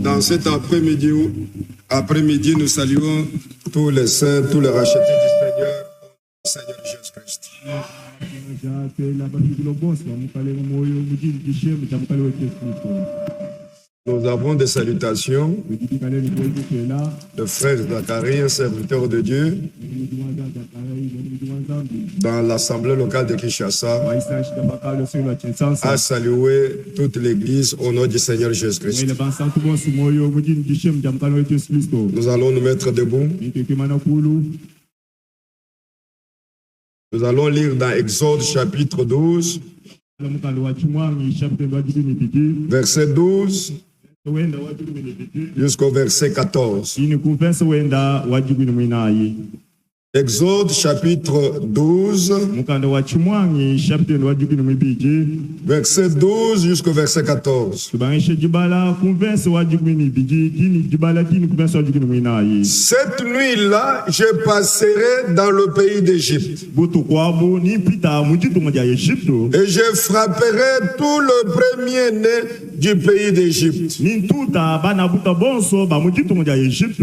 Dans cet après-midi, nous saluons tous les saints, tous les rachetés du Seigneur Jésus-Christ. Nous avons des salutations de frère Zacharie, un serviteur de Dieu, dans l'Assemblée locale de Kinshasa, a salué toute l'Église au nom du Seigneur Jésus-Christ. Nous allons nous mettre debout. Nous allons lire dans Exode chapitre 12, verset 12 jusqu'au verset 14. Exode chapitre 12, verset 12 jusqu'au verset 14. Cette nuit-là, je passerai dans le pays d'Égypte. Et je frapperai tout le premier-né du pays d'Égypte.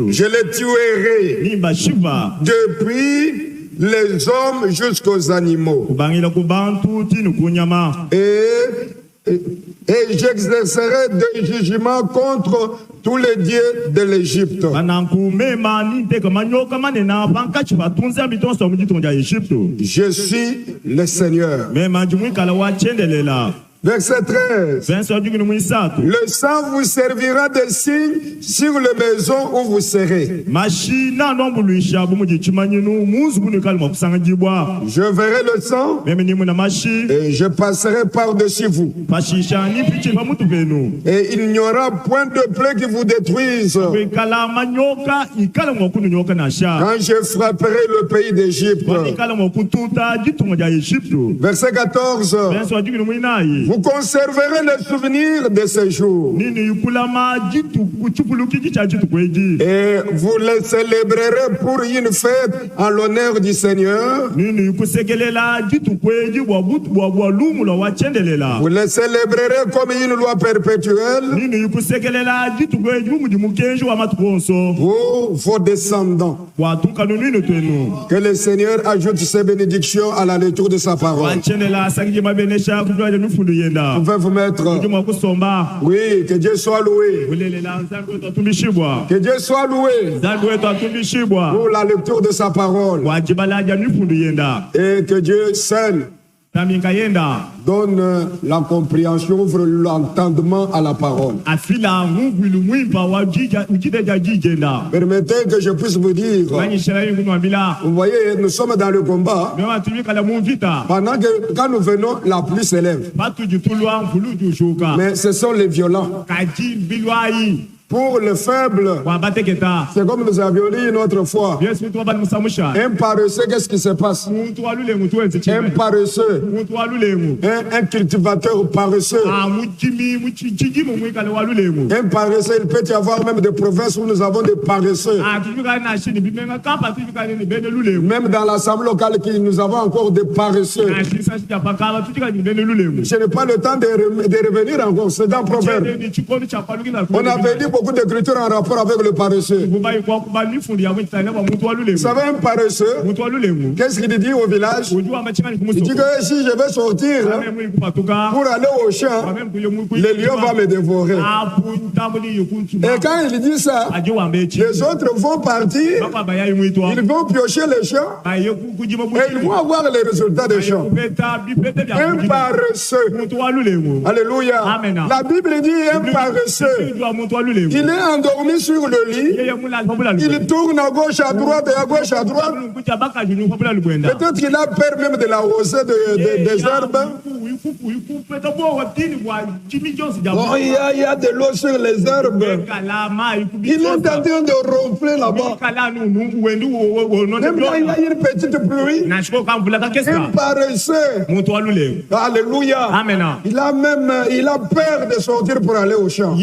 Je les tuerai depuis les hommes jusqu'aux animaux. Et j'exercerai des jugements contre tous les dieux de l'Égypte. Je suis le Seigneur. Verset 13. Le sang vous servira de signe sur les maisons où vous serez. Je verrai le sang et je passerai par-dessus vous. Et il n'y aura point de plaie qui vous détruise quand je frapperai le pays d'Égypte. Verset 14. Vous conserverez le souvenir de ces jours. Et vous les célébrerez pour une fête en l'honneur du Seigneur. Vous les célébrerez comme une loi perpétuelle. Pour vos descendants. Que le Seigneur ajoute ses bénédictions à la lecture de sa parole. Vous pouvez vous mettre. Oui, que Dieu soit loué. Que Dieu soit loué pour la lecture de sa parole. Et que Dieu seul donne la compréhension, ouvre l'entendement à la parole. Permettez que je puisse vous dire, vous voyez, nous sommes dans le combat. Pendant que quand nous venons, la pluie s'élève. Mais ce sont les violents. Pour le faible, c'est comme nous avions dit une autre fois. Un paresseux, qu'est-ce qui se passe? Un paresseux, un cultivateur paresseux. Un paresseux, il peut y avoir même des provinces où nous avons des paresseux. Même dans l'assemblée locale, nous avons encore des paresseux. Je n'ai pas le temps de revenir encore, c'est dans Proverbe. On avait dit beaucoup d'écritures en rapport avec le paresseux. Vous savez, un paresseux, qu'est-ce qu'il dit au village? Il dit que si je vais sortir pour aller au champ, le lion va me dévorer. Et quand il dit ça, les autres vont partir, ils vont piocher les champs et ils vont avoir les résultats des champs. Un paresseux. Alléluia. La Bible dit un paresseux. Il est endormi sur le lit. Il tourne à gauche, à droite et à gauche, à droite. Peut-être qu'il a peur même de l'arroser des herbes. Oh, il y a de l'eau sur les herbes. Il est en train de ronfler là-bas. Même là, il y a une petite pluie. Un paresseux. Alléluia. Il a peur de sortir pour aller au champ. Un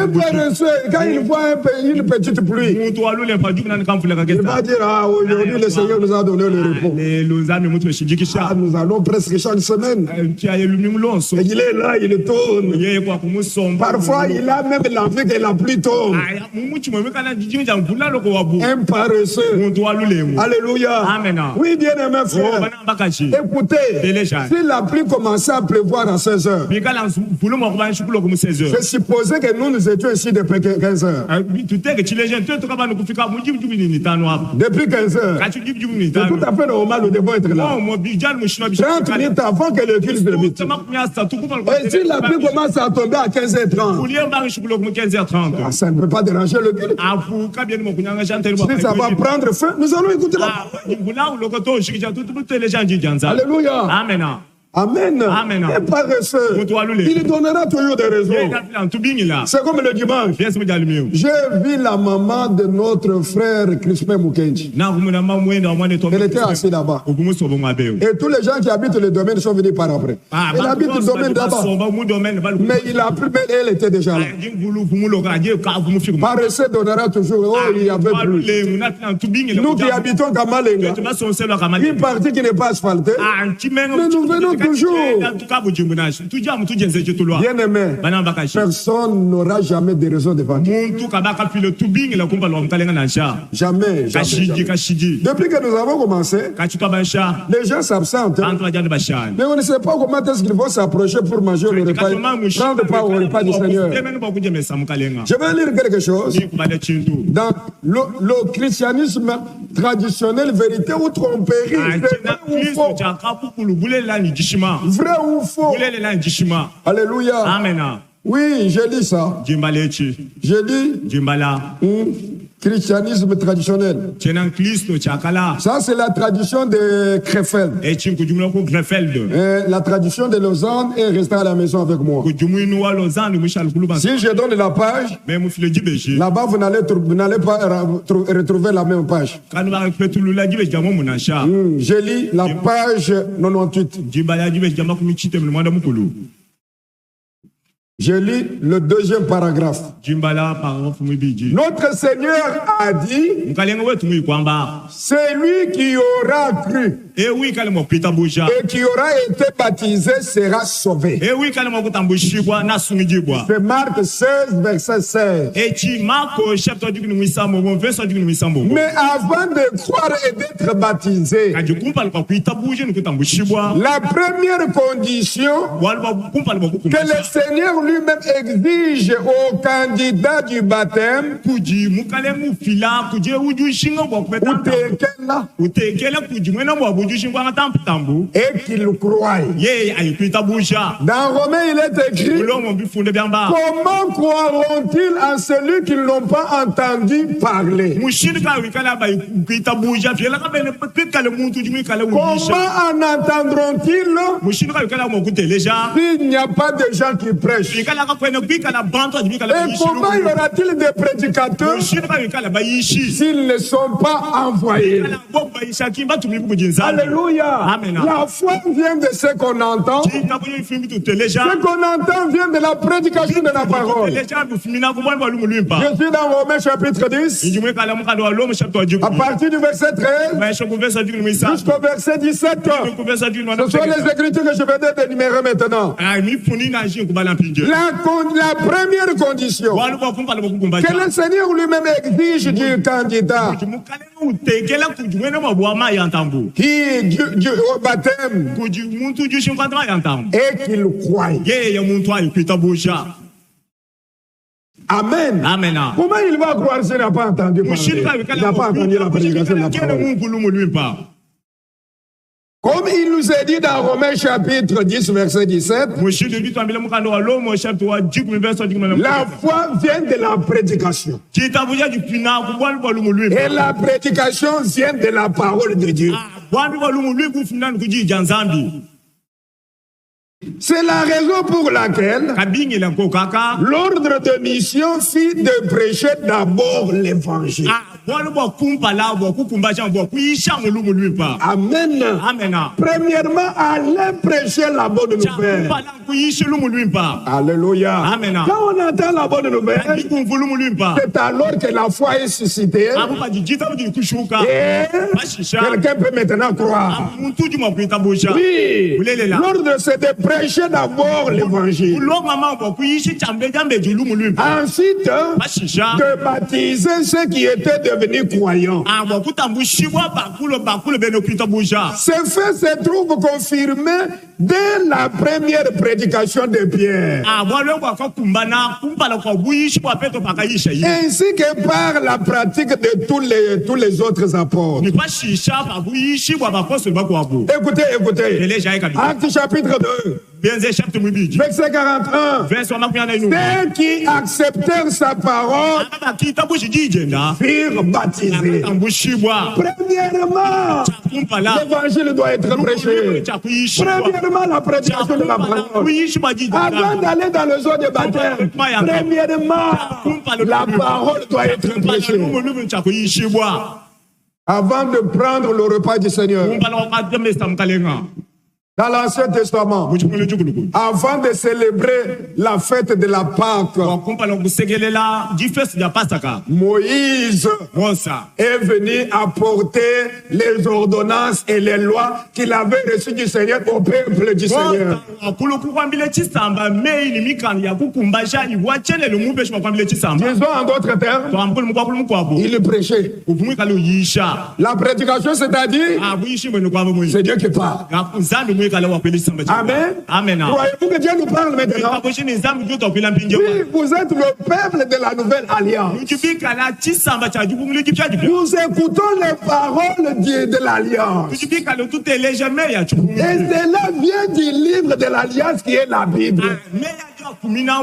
paresseux, quand il voit une petite pluie, il va dire, ah, aujourd'hui le Seigneur nous a donné le repos. Ah, nous allons presque chaque semaine. Et il est là, il tourne. Parfois, il a même l'envie que la pluie tombe. Un paresseux. Alléluia. Oui, bien-aimé frère. Écoutez, si la pluie commençait à pleuvoir à 16 heures, je supposais que nous étions ici depuis 15 heures. Depuis 15 heures. C'est tout à fait normal, nous devons être là. 30 minutes avant que le culte débute. Et si la pluie commence à tomber à 15h30, ça ne peut pas déranger le culte. Si ça va prendre feu, nous allons écouter la parole. Alléluia. Amen. Amen. Et paresseux, il donnera toujours des raisons. C'est comme le dimanche. J'ai vu la maman de notre frère Crispin Mukenji. Elle était assise là-bas. Et tous les gens qui habitent le domaine sont venus par après. Elle habite le domaine là-bas. Mais il a pris, mais elle était déjà là. Paresseux donnera toujours. Oh, il y avait plus. Nous qui habitons Kamalenga, une partie qui n'est pas asphaltée, mais nous venons toujours. Bien aimé, personne n'aura jamais de raison devant Dieu. Jamais. Depuis que nous avons commencé, les gens s'absentent. Mais on ne sait pas comment est-ce qu'ils vont s'approcher pour manger le repas, prendre part au repas du Seigneur. Je vais lire quelque chose dans le christianisme traditionnel, vérité ou tromperie. Vrai ou faux? Alléluia. Amen. Oui, je lis ça. Je lis christianisme traditionnel. Ça, c'est la tradition de Krefeld. La tradition de Lausanne est restée à la maison avec moi. Si je donne la page, là-bas, vous n'allez pas retrouver la même page. Je lis la page 98. Je lis le deuxième paragraphe. Notre Seigneur a dit, celui qui aura cru et qui aura été baptisé sera sauvé. C'est Marc 16, verset 16. Mais avant de croire et d'être baptisé, la première condition que le Seigneur lui-même exige au candidat du baptême, et qu'il croie. Dans Romains, il est écrit, comment croiront-ils en celui qu'ils n'ont pas entendu parler? Comment en entendront-ils s'il n'y a pas de gens qui prêchent? Et comment y aura-t-il des prédicateurs s'ils ne sont pas envoyés? Alléluia. Amen. La foi vient de ce qu'on entend. Ce qu'on entend vient de la prédication de la parole. Je suis dans Romains chapitre 10. À partir du verset 13 jusqu'au verset 17. Ce sont les écritures que je vais d'énumérer maintenant. La première condition que le Seigneur lui-même exige du candidat qui au baptême et qu'il croie. Amen. Amen. Comment il va croire s'il n'a pas entendu parler? Il n'a pas entendu la prédication de la parole. Comme il nous est dit dans Romains chapitre 10, verset 17, la foi vient de la prédication. Et la prédication vient de la parole de Dieu. C'est la raison pour laquelle l'ordre de mission fut de prêcher d'abord l'évangile. Amen. Premièrement, aller prêcher la bonne nouvelle. Alléluia. Quand on entend la bonne nouvelle, c'est alors que la foi est suscitée. Et quelqu'un peut maintenant croire. Oui, l'ordre c'est de prêcher d'abord l'évangile. Ensuite, de baptiser ceux qui étaient devenus croyants. Ce fait se trouve confirmé dès la première prédication de Pierre. Ainsi que par la pratique de tous les autres apôtres. Écoutez. Acte chapitre 2. Verset 41. Ceux qui acceptèrent sa parole furent baptisés. Premièrement, l'évangile doit être prêché. Premièrement, la prédication de la parole. Avant d'aller dans le zone de baptême, premièrement, la parole doit être prêchée. Avant de prendre le repas du Seigneur. Dans l'Ancien Testament, avant de célébrer la fête de la Pâque, Moïse est venu apporter les ordonnances et les lois qu'il avait reçues du Seigneur au peuple du Seigneur. Disons en d'autres termes, il prêchait. La prédication, c'est-à-dire, c'est Dieu qui parle. Amen. Croyez-vous que Dieu nous parle maintenant? Oui, vous êtes le peuple de la nouvelle alliance. Nous écoutons les paroles de l'alliance. Et cela vient du livre de l'alliance qui est la Bible. Nous devons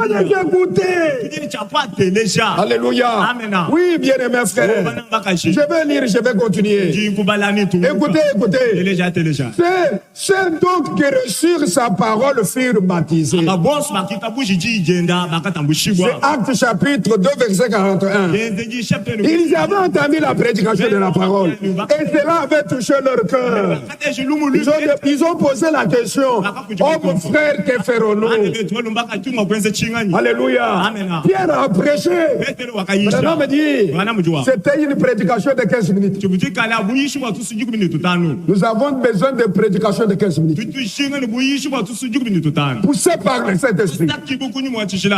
les écouter. Alléluia. Oui, bien-aimés frères. Je vais lire, je vais continuer. Écoutez. Ceux donc qui reçurent sa parole furent baptisés. C'est Acte chapitre 2, verset 41. Ils avaient entendu la prédication de la parole. Et cela avait touché leur cœur. Ils ont posé la question: oh mon frère, que ferons-nous? Alléluia. Pierre a prêché. Maintenant me dit, c'était une prédication de 15 minutes. Nous avons besoin de prédication de 15 minutes. Poussé par le Saint-Esprit.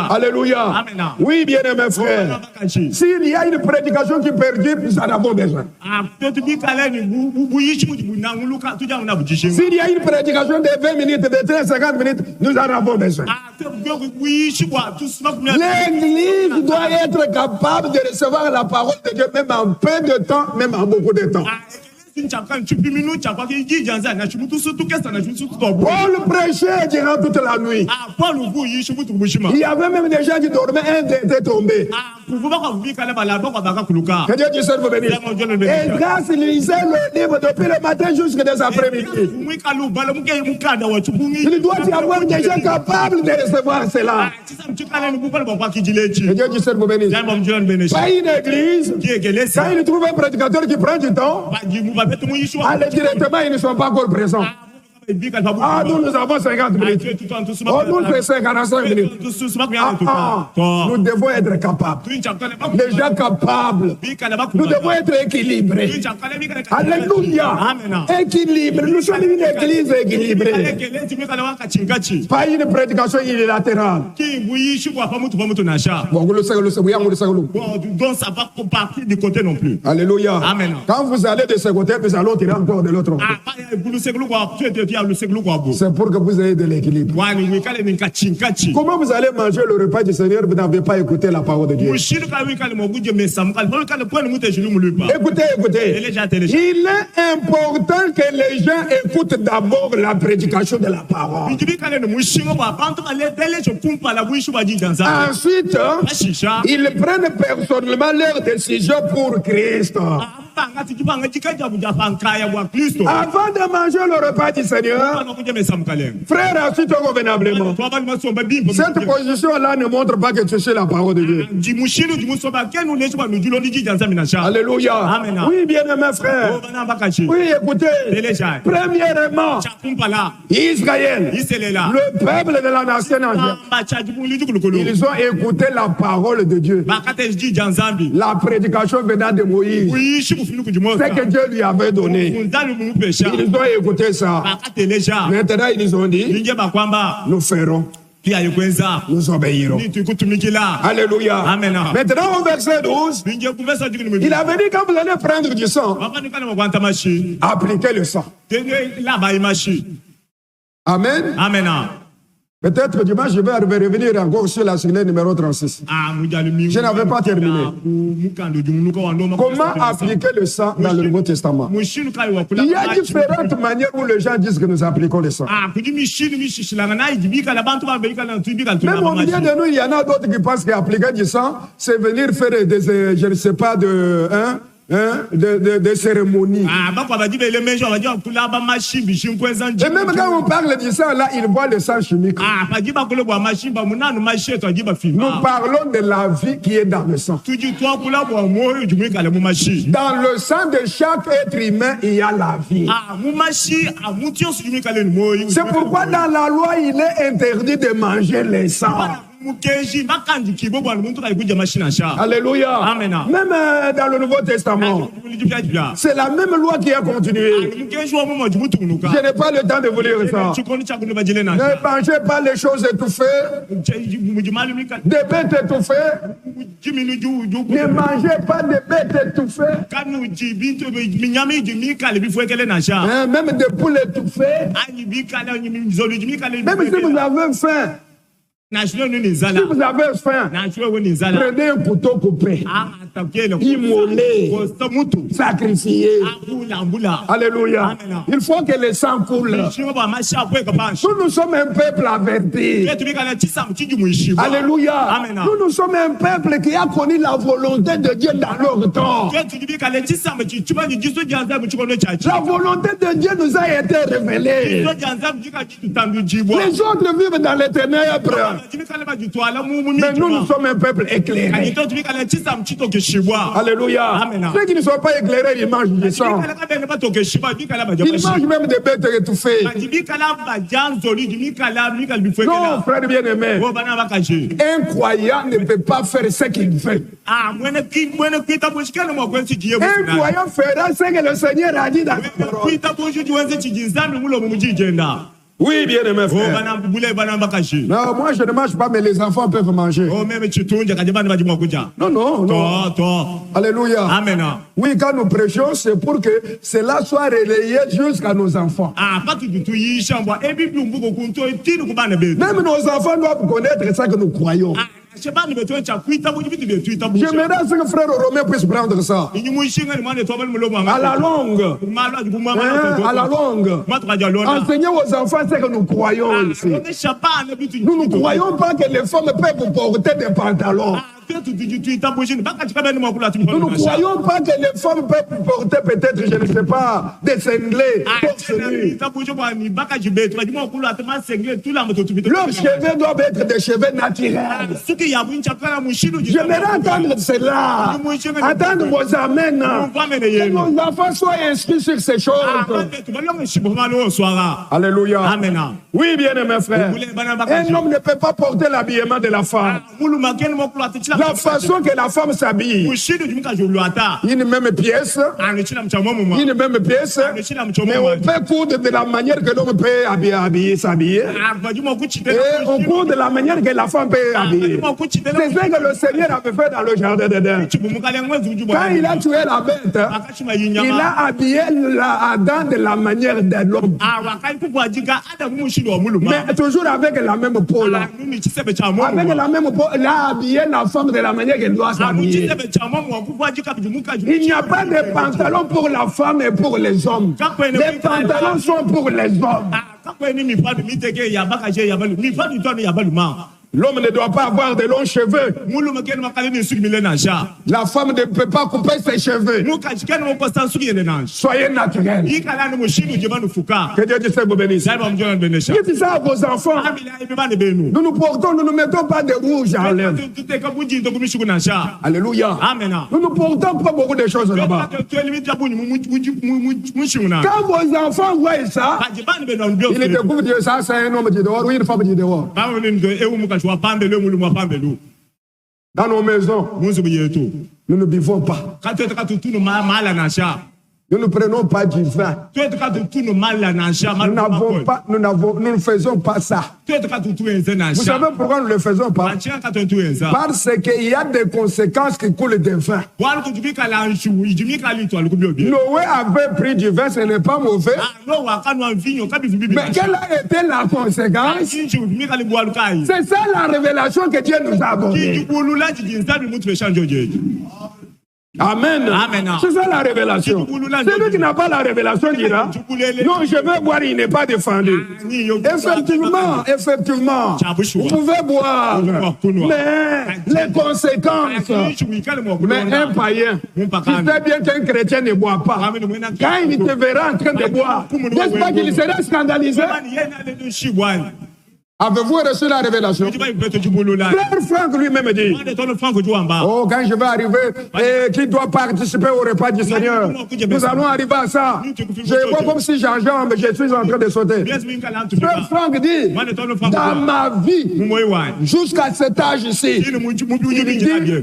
Alléluia. Oui, bien-aimés frères. S'il y a une prédication qui perdure, nous en avons besoin. S'il y a une prédication de 20 minutes, de 30, 50 minutes, nous en avons besoin. L'Église doit être capable de recevoir la parole de Dieu, même en peu de temps, même en beaucoup de temps. Paul prêchait durant toute la nuit. Il y avait même des gens qui dormaient, un était tombé. Que Dieu te serve béni. Et grâce, il lisait le livre depuis le matin jusqu'à des après-midi. Il doit y avoir des gens capables de recevoir cela. Que Dieu te serve béni. Pas une église, quand il trouve un prédicateur qui prend du temps, allez directement, ils ne sont pas encore présents. Nous avons 50 minutes. Nous c'est 45 minutes. Nous devons être capables. Les gens capables. Nous devons être équilibrés. Alléluia. Équilibré. Nous sommes une église équilibrée. Pas une prédication unilatérale. Donc ça va partir du côté non plus. Alléluia. Quand vous allez de ce côté, nous allons tirer encore de l'autre côté. C'est pour que vous ayez de l'équilibre. Comment vous allez manger le repas du Seigneur, vous n'avez pas écouté la parole de Dieu? Écoutez, écoutez. Il est important que les gens écoutent d'abord la prédication de la parole. Ensuite, ils prennent personnellement leurs décisions pour Christ. Avant de manger le repas du Seigneur, frère, assis convenablement. Cette position-là ne montre pas que tu sais la parole de Dieu. Alléluia. Amen. Oui, bien-aimé frère. Oui, écoutez. Premièrement, Israël, le peuple de la nation entière, ils ont écouté la parole de Dieu. La prédication venant de Moïse. C'est que Dieu lui avait donné. Ils ont écouté ça. Maintenant, ils ont dit, nous ferons. Nous obéirons. Alléluia. Amen. Maintenant, au verset 12, il avait dit, quand vous allez prendre du sang, appliquez le sang. Amen. Amen. Peut-être dimanche, je vais revenir encore sur la série numéro 36. Je n'avais pas terminé. Comment appliquer le sang dans le Nouveau Testament? Il y a différentes manières où les gens disent que nous appliquons le sang. Même au milieu de nous, il y en a d'autres qui pensent qu'appliquer du sang, c'est venir faire des, je ne sais pas, des cérémonies. Et même quand on parle du sang, là, il voit le sang chimique. Nous parlons de la vie qui est dans le sang. Dans le sang de chaque être humain, il y a la vie. C'est pourquoi dans la loi, il est interdit de manger les sangs. Alléluia. Amen. Même dans le Nouveau Testament, c'est la même loi qui a continué. Je n'ai pas le temps de vous lire ça. Ne mangez pas les choses étouffées, des bêtes étouffées. Ne mangez pas des bêtes étouffées. Même des poules étouffées. Même si vous avez faim. Si vous avez faim, prenez un couteau coupé, immolé, sacrifié. Alléluia. Il faut que le sang coule. Nous sommes un peuple averti. Alléluia. Nous sommes un peuple qui a connu la volonté de Dieu dans leur temps. La volonté de Dieu nous a été révélée. Les autres vivent dans les ténèbres. Mais nous sommes un peuple éclairé. Alléluia. Ceux qui ne sont pas éclairés, ils mangent du sang. Ils mangent même des bêtes étouffées. Non, frère bien-aimé. Un croyant ne peut pas faire ce qu'il fait. Un croyant fera ce que le Seigneur a dit dans la parole. Oui, bien aimé frère. Non, moi je ne mange pas, mais les enfants peuvent manger. Non, non, non. Alléluia. Amen. Oui, quand nous prêchons, c'est pour que cela soit relayé jusqu'à nos enfants. Même nos enfants doivent connaître ça que nous croyons. J'aimerais que frère Romain puisse prendre ça. À la longue. À la longue. Enseigner aux enfants ce que nous croyons ici. Nous ne croyons pas que les femmes peuvent porter des pantalons. Nous ne croyons pas que les femmes peuvent porter peut-être, je ne sais pas, des cinglés. Leurs cheveux doivent être des cheveux naturels. J'aimerais entendre cela. Entendre vos amens. Que nos enfants soient inscrits sur ces choses. Alléluia. Amen. Oui, bien aimé frère. Un homme ne peut pas porter l'habillement de la femme. La façon que la femme s'habille. Une même pièce. Une même pièce. Mais on peut coudre de la manière que l'homme peut s'habiller. Et on court de la manière que la femme peut habiller. C'est ce que le Seigneur avait fait dans le jardin d'Éden. Quand il a tué la bête, il a habillé Adam de la manière de l'homme. Mais toujours avec la même peau là. Avec la même peau, il a habillé la femme de la manière qu'elle doit s'habiller. Il n'y a pas de pantalon pour la femme et pour les hommes. Les pantalons sont pour les hommes. L'homme ne doit pas avoir de longs cheveux. La femme ne peut pas couper ses cheveux. Soyez naturels. Que Dieu vous bénisse. Dites ça à vos enfants. Nous nous portons, nous ne mettons pas de rouge à lèvres. Alléluia. Nous ne portons pas beaucoup de choses là-bas. Quand vos enfants voient ça, ils découvrent que ça, c'est un homme qui dehors ou une femme qui dehors. Dans nos maisons, nous ne buvons pas. Nous ne prenons pas du vin. Nous ne faisons pas ça. Vous savez pourquoi nous ne le faisons pas? Parce qu'il y a des conséquences qui coulent des vins. Noé avait pris du vin, ce n'est pas mauvais. Mais quelle a été la conséquence? C'est ça la révélation que Dieu nous a donnée. Amen. C'est ça la révélation. Celui qui n'a pas la révélation dira, non, je veux boire, il n'est pas défendu. Effectivement, vous pouvez boire, mais les conséquences, mais un païen, qui sait bien qu'un chrétien ne boit pas, quand il te verra en train de boire, n'est-ce pas qu'il sera scandalisé? Avez-vous reçu la révélation? Frère Franck lui-même dit, oh, quand je vais arriver, qui doit participer au repas du Seigneur? Nous allons arriver à ça. Je vois comme si j'enjambe, je suis en train de sauter. Frère Franck dit, dans ma vie, jusqu'à cet âge ici, il dit,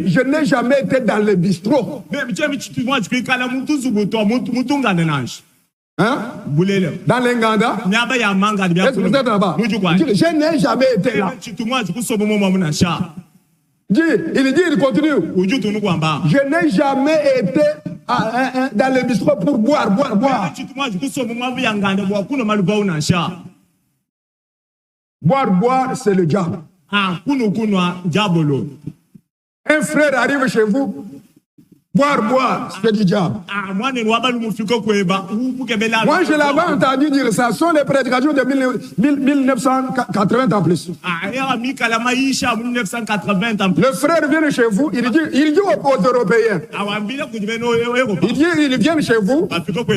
je n'ai jamais été dans le bistrot. Hein? Dans l'Inganda? Est-ce que vous êtes là-bas? Je n'ai jamais été là. Il continue. Je n'ai jamais été dans le bistrot pour boire. Boire, c'est le diable. Un frère arrive chez vous. Boire, c'est du diable. Moi, je l'avais entendu dire ça. Ce sont les prédications de 1980 en plus. Le frère vient chez vous, il dit aux Européens, il vient chez vous,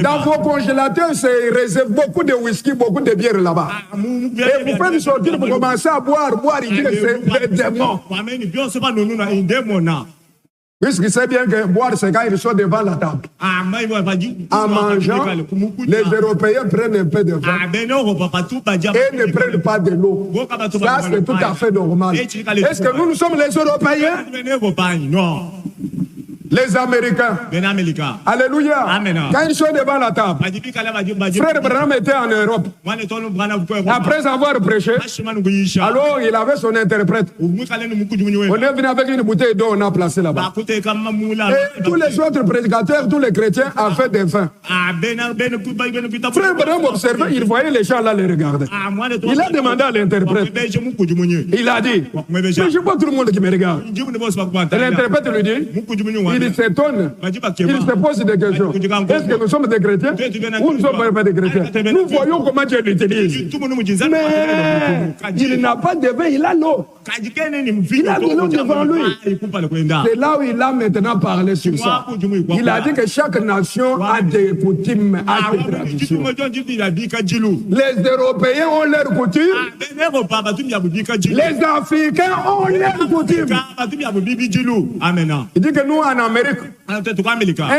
dans vos congélateurs, c'est réservé beaucoup de whisky, beaucoup de bière là-bas. Et vous faites sortir pour commencer à boire, il dit que c'est le démon. Puisqu'il sait bien que boire, c'est quand ils sont devant la table. En mangeant, les Européens prennent un peu de vin et ne prennent pas de l'eau. Ça, c'est tout à fait normal. Est-ce que nous sommes les Européens? Non. Les Américains. Alléluia. Amen. Quand ils sont devant la table, Frère Branham était en Europe. Après avoir prêché, alors il avait son interprète. On est venu avec une bouteille d'eau, on a placé là-bas. Et tous les autres prédicateurs, tous les chrétiens ont fait des vins. Frère Branham observait, il voyait les gens là les regarder. Il a demandé à l'interprète. Il a dit, mais je ne vois pas tout le monde qui me regarde. Et l'interprète lui dit, il s'étonne, il se pose des questions. Est-ce que nous sommes des chrétiens ou nous ne sommes pas des chrétiens? Nous voyons comment Dieu l'utilise. Mais il n'a pas de vin, il a l'eau. Il a de l'eau devant lui. C'est là où il a maintenant parlé sur ça. Il a dit que chaque nation a des coutumes, a des traditions. Les Européens ont leurs coutumes. Les Africains ont leurs coutumes. Il dit que nous, en Amérique, un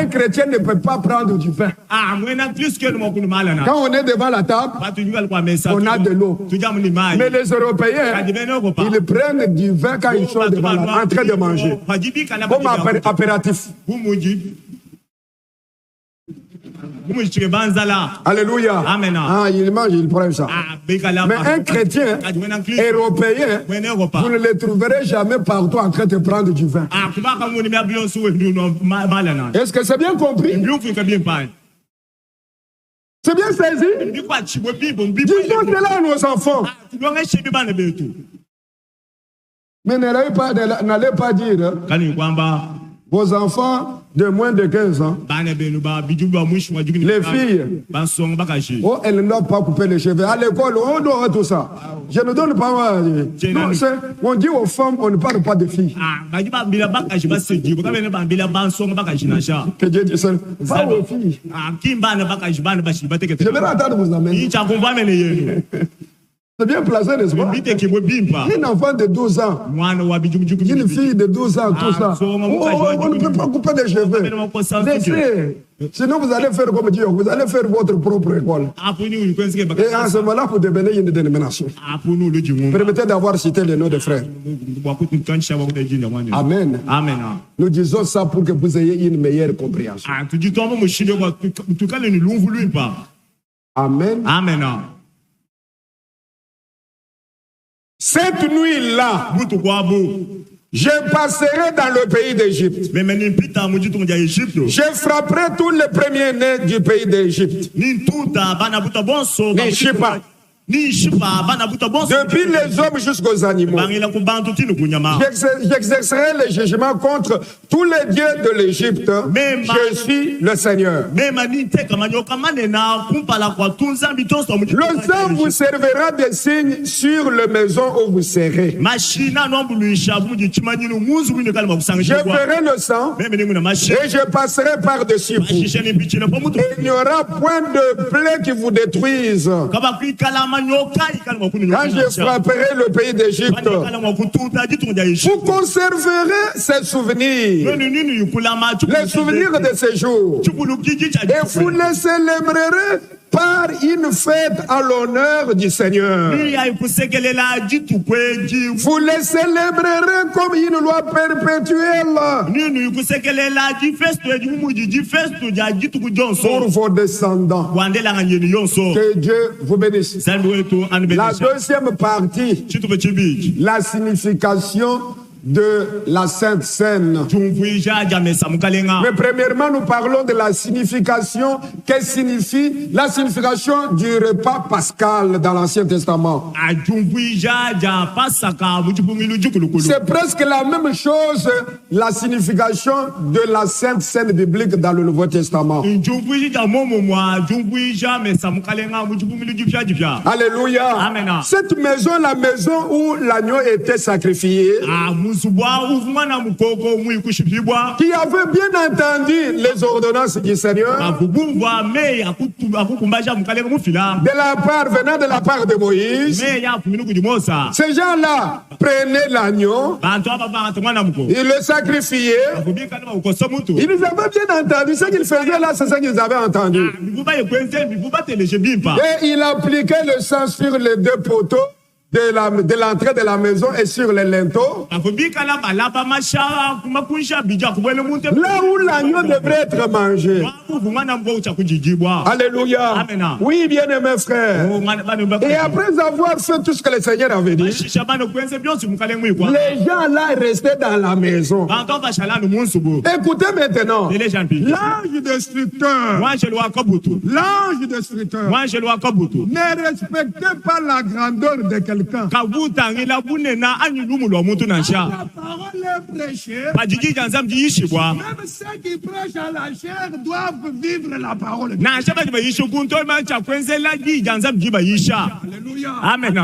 chrétien ne peut pas prendre du pain. Quand on est devant la table, on a de l'eau. Mais les Européens, ils prennent du vin quand ils sont devant la table, en train de manger. Comme apéritif. Alléluia. Amen. Ah, il mange, il prend ça. Mais un chrétien européen, vous ne le trouverez jamais partout en train de prendre du vin. Est-ce que c'est bien compris? C'est bien saisi? Disons cela à nos enfants. Mais n'allez pas dire vos enfants de moins de 15 ans, les filles, oh, elles ne doivent pas couper les cheveux. À l'école, on doit tout ça. Je ne donne pas. Non, on dit aux femmes, on ne parle pas de filles. Que Dieu dise ça. Pas aux filles. Je vais attendre vous amener. C'est bien placé, n'est-ce pas? Un enfant de 12 ans, une fille de 12 ans, tout ça. On ne peut pas couper les cheveux. Laissez. Sinon, vous allez faire comme Dieu. Vous allez faire votre propre école. Et en ce moment-là, vous devenez une dénomination. Permettez d'avoir cité les noms des frères. Amen. Amen. Nous disons ça pour que vous ayez une meilleure compréhension. Amen. Amen. Cette nuit-là, je passerai dans le pays d'Égypte. Je frapperai tous les premiers-nés du pays d'Égypte. Depuis les hommes jusqu'aux animaux. J'exercerai le jugement contre tous les dieux de l'Égypte. Je suis le Seigneur. Le sang vous servira de signe sur la maison où vous serez. Je ferai le sang et je passerai par-dessus vous. Et il n'y aura point de plaie qui vous détruise. Quand je frapperai le pays d'Égypte, vous conserverez ces souvenirs, les souvenirs de ces jours, et vous les célébrerez par une fête à l'honneur du Seigneur. Vous les célébrerez comme une loi perpétuelle pour vos descendants. Que Dieu vous bénisse. La deuxième partie, la signification de la Sainte Seine. Mais premièrement, nous parlons de la signification. Qu'est-ce signifie la signification du repas pascal dans l'Ancien Testament? C'est presque la même chose, la signification de la Sainte Seine biblique dans le Nouveau Testament. Alléluia. Amen. Cette maison, la maison où l'agneau était sacrifié, qui avait bien entendu les ordonnances du Seigneur, venant de la part de Moïse. Ces gens-là prenaient l'agneau, ils le sacrifiaient, ils avaient bien entendu ce qu'ils faisaient là, c'est ce qu'ils avaient entendu. Et il appliquait le sang sur les deux poteaux de l'entrée de la maison et sur les linteaux. Là où l'agneau devrait être mangé. Alléluia. Amen. Oui, bien-aimés frères. Et après avoir fait tout ce que le Seigneur avait dit, les gens là restaient dans la maison. Écoutez maintenant. L'ange destructeur. L'ange destructeur. Ne respectez pas la grandeur de quelqu'un. La parole est prêchée. Même ceux qui prêchent à la chair doivent vivre la parole. Alléluia. Amen.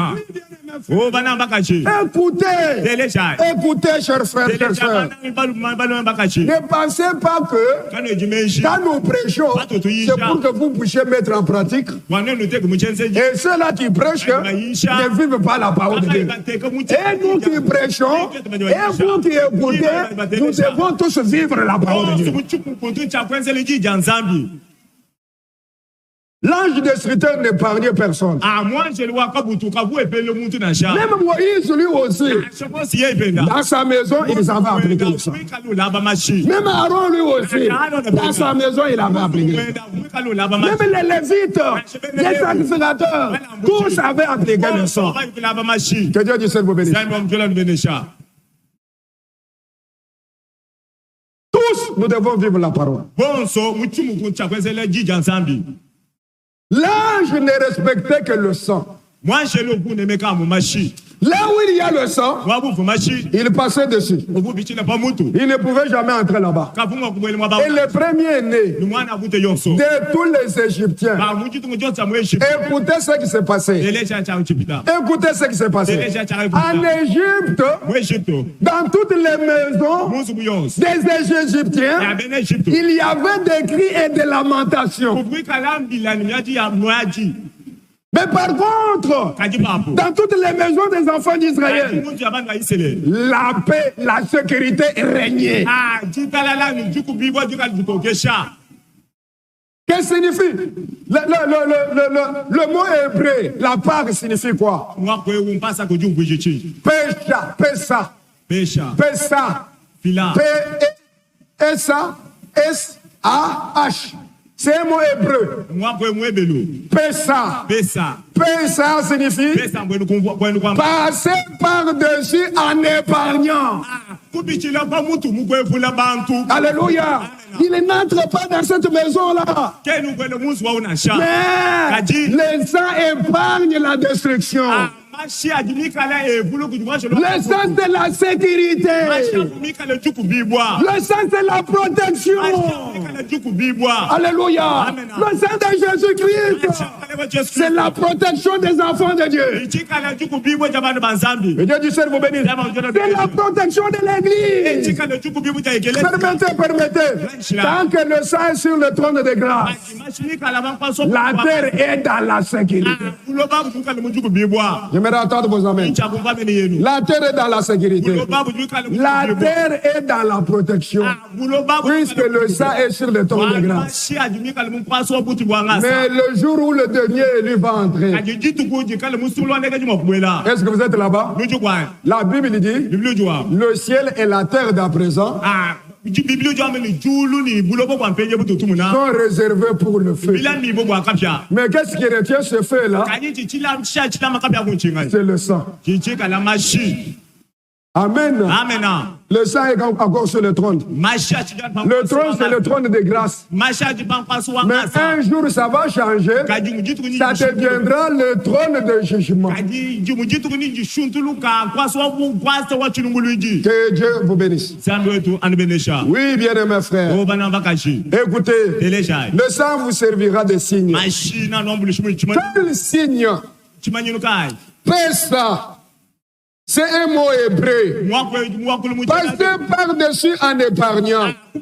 Écoutez, chers frères, chers sœurs. Ne pensez pas que quand nous prêchons, c'est pour que vous puissiez mettre en pratique. Et ceux-là qui prêchent ne vivent pas la parole de Dieu. Et nous qui prêchons, et vous qui écoutez, nous devons tous vivre la parole de Dieu. L'ange destructeur n'épargnait personne. Même Moïse, lui aussi, dans sa maison, il avait appliqué le sang. Même Aaron, lui aussi, dans sa maison, il avait appliqué le sang. Même les Lévites, les sacrificateurs, tous avaient appliqué le sang. Que Dieu du ciel vous bénisse. Tous, nous devons vivre la parole. L'ange ne respectait que le sang. Là où il y a le sang, il passait dessus. Il ne pouvait jamais entrer là-bas. Et le premier-né de tous les Égyptiens, écoutez ce qui s'est passé. Écoutez ce qui s'est passé. En Égypte, dans toutes les maisons des Égyptiens, il y avait des cris et des lamentations. Mais par contre, dans toutes les maisons des enfants d'Israël, la paix, la sécurité régnait. Qu'est-ce que signifie le mot hébreu, la part signifie quoi? Pesa, P-E-S-A-S-A-H. C'est un mot hébreu. Pesa signifie passer par-dessus en épargnant. Alléluia. Il n'entre pas dans cette maison-là. Mais le sang épargne la destruction. Le sang, c'est la sécurité. Le sang, c'est la protection. Alléluia. Le sang de Jésus-Christ, c'est la protection des enfants de Dieu. Et Dieu du ciel vous bénisse. C'est la protection de l'Église. Permettez. Tant que le sang est sur le trône de grâce, la terre est dans la sécurité. J'aimerais entendre vos amens. La terre est dans la sécurité. La terre est dans la protection. Puisque le sang est sur le trône de grâce. Mais le jour où le dernier élu va entrer, est-ce que vous êtes là-bas? La Bible dit, le ciel et la terre d'à présent sont réservés pour le feu. Mais qu'est-ce qui retient ce feu-là? C'est le sang. Amen. Le sang est encore sur le trône. Le trône, c'est le trône de grâce. Mais un jour, ça va changer. Ça deviendra le trône de jugement. Que Dieu vous bénisse. Oui, bien-aimés frères. Écoutez, le sang vous servira de signe. Quel signe? Pesa. C'est un mot hébreu. Passer par-dessus en épargnant. Au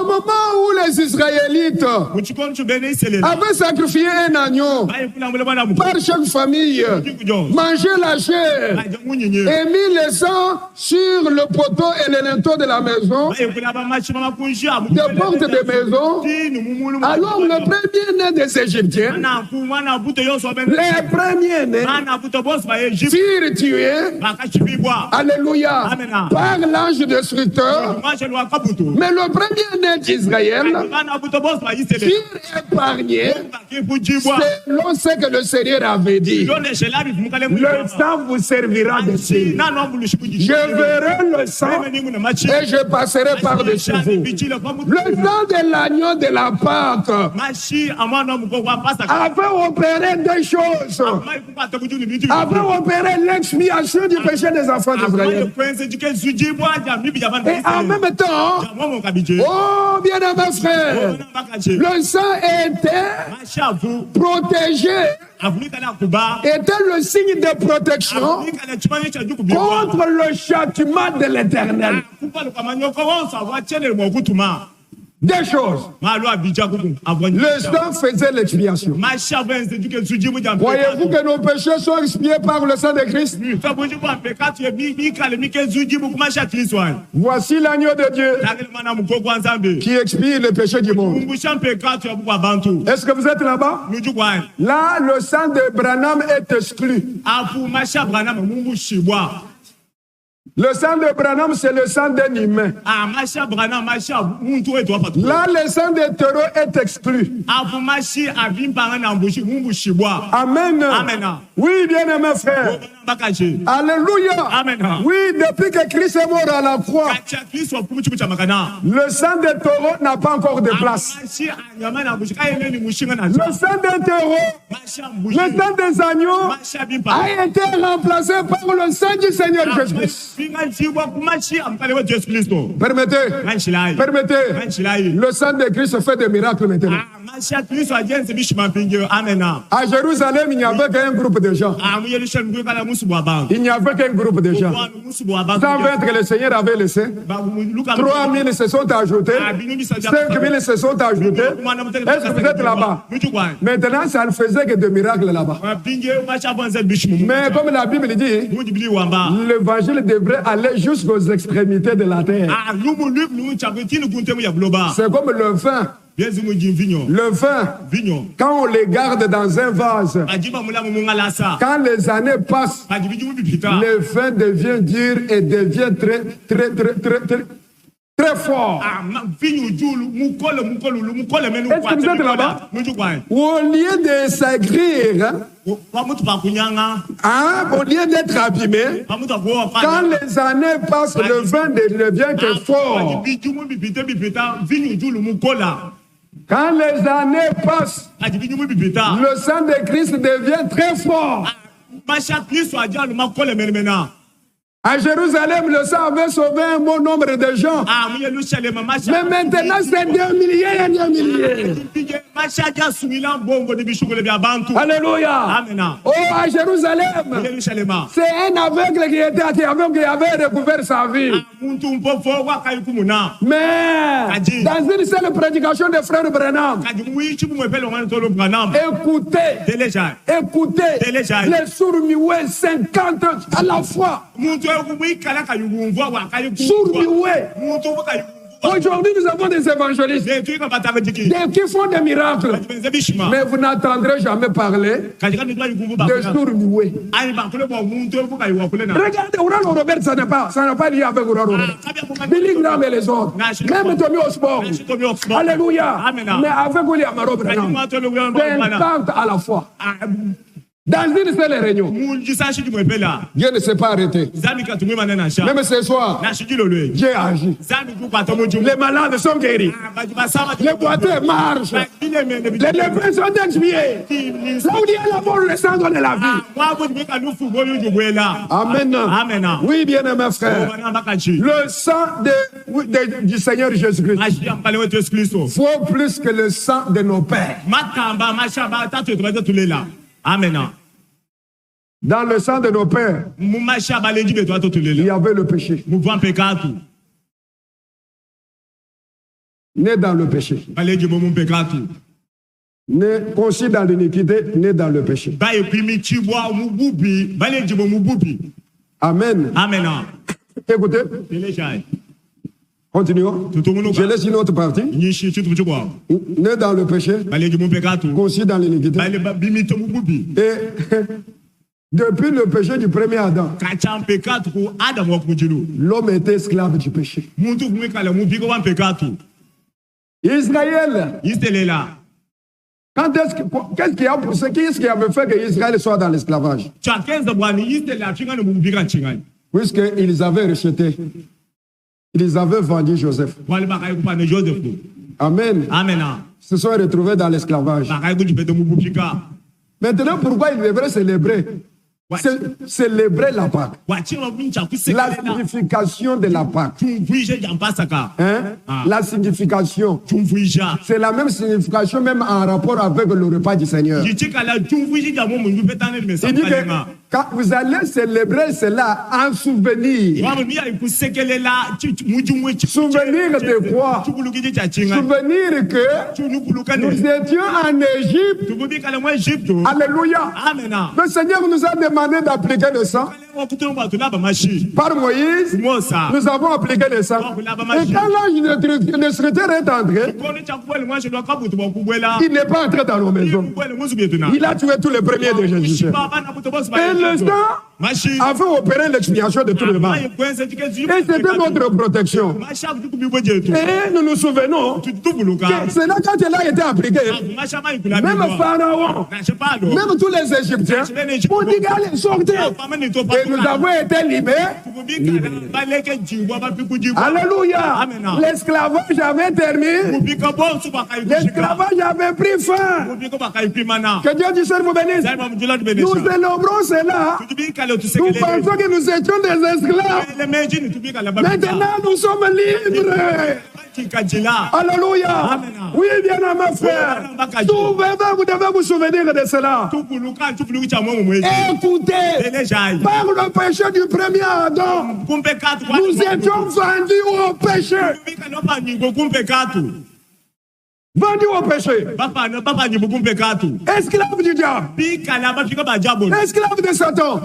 moment où les Israélites avaient sacrifié un agneau par chaque famille, mangé la chair et mis le sang sur le poteau et le linteau de la maison, des portes de maison, alors le premier-né des Égyptiens, les premiers-nés, furent tués, alléluia, par l'ange destructeur. Mais le premier-né d'Israël furent épargnés selon ce que le Seigneur avait dit. Le sang vous servira de signe. Je verrai le sang et je passerai par-dessus vous. Le sang de l'agneau de la Pâque avait opéré deux choses. Avait opéré l'expiation du péché des enfants d'Israël. Et avait même temps, oh bien-aimé frère, le sang était protégé, était le signe de protection contre le châtiment de l'Éternel. Deux choses. Le sang faisait l'expiation. Voyez-vous que nos péchés sont expiés par le sang de Christ? Voici l'agneau de Dieu qui expie le péché du monde. Est-ce que vous êtes là-bas? Là, le sang de Branham est exclu. Le sang de Branham, c'est le sang d'un humain. Là, le sang de taureau est exclu. Amen. Oui, bien-aimé frère. Alléluia. Oui, depuis que Christ est mort à la croix, le sang de taureau n'a pas encore de place. Le sang de taureau, le sang des agneaux a été remplacé par le sang du Seigneur Jésus-Christ. Permettez, le sang de Christ fait des miracles maintenant. À Jérusalem, il n'y avait qu'un groupe de gens. Il n'y avait qu'un groupe de gens. 120 que le Seigneur avait laissé. 3000 se sont ajoutés. 5000 se sont ajoutés. Est-ce que vous êtes là-bas? Maintenant, ça ne faisait que des miracles là-bas. Mais comme la Bible dit, l'évangile devrait aller jusqu'aux extrémités de la terre. C'est comme le vin. Le vin, quand on les garde dans un vase, quand les années passent, le vin devient dur et devient très fort. Est-ce que vous êtes là-bas? Au lieu de s'aigrir, au lieu d'être abîmé, quand les années passent, le vin devient que fort. Quand les années passent, le sang de Christ devient très fort. À Jérusalem, le sang avait sauvé un bon nombre de gens. Mais maintenant, c'est 2 milliers et 2 milliers. Alléluia. Oh, à Jérusalem, c'est un aveugle qui avait recouvert sa vie. Mais dans une seule prédication de frère Branham, écoutez les sourds muets 50 à la fois. Aujourd'hui, nous avons des évangélistes qui font des miracles. Mais vous n'entendrez jamais parler de sourds muets. Regardez, Oral Robert, ça n'a pas lié avec Oral Robert. Billy Graham et les autres. Même Tommy Osborne. Alléluia. Mais avec William Branham. 50 à la fois. Dans une seule réunion. Dieu ne s'est pas arrêté. Même ce soir, Dieu agit. Les malades sont guéris. Les boiteux marchent. Les lépreux sont expiés. Là où il y a la mort, le sang donne la vie. Amen. Oui, bien-aimé frère. Le sang du Seigneur Jésus-Christ vaut plus que le sang de nos pères. Amen. Dans le sang de nos pères, il y avait le péché. Né dans le péché. Né conçu dans l'iniquité, né dans le péché. Amen. Écoutez. Continuons. Je laisse une autre partie. Né dans le péché, conçu dans l'iniquité. Et depuis le péché du premier Adam, l'homme était esclave du péché. Israël, qu'est-ce qui avait fait que Israël soit dans l'esclavage? Puisqu'ils avaient rejeté. Ils avaient vendu Joseph. Amen. Ils se sont retrouvés dans l'esclavage. Maintenant, pourquoi ils devraient célébrer célébrer la Pâque. La signification de la Pâque. La signification. C'est la même signification même en rapport avec le repas du Seigneur. Il dit que quand vous allez célébrer cela en souvenir. Souvenir de quoi? Souvenir que nous étions en Égypte. Alléluia. Le Seigneur nous a demandé d'appliquer le sang. Par Moïse, nous avons appliqué le sang. Et quand l'ange de secrétaire est entré, il n'est pas entré dans nos maisons. Il a tué tous les premiers de Jésus. Et le sang avait opéré l'expiation de tout le mal. Et c'était notre protection. Et nous nous souvenons que c'est là quand elle a été appliquée. Même Pharaon, même tous les Égyptiens, ont dit qu'elle sortait. Et nous avons été libérés. Alléluia. L'esclavage avait terminé. L'esclavage avait pris fin. Que Dieu du ciel vous bénisse. Nous célébrons cela. Nous pensons que nous étions des esclaves. Maintenant, nous sommes libres. Alléluia. Oui, bien mes frères. Vous devez vous souvenir de cela. Écoutez, par le péché du premier Adam, nous étions vendus au péché. Vendu au péché. Esclave du diable. Esclave de Satan.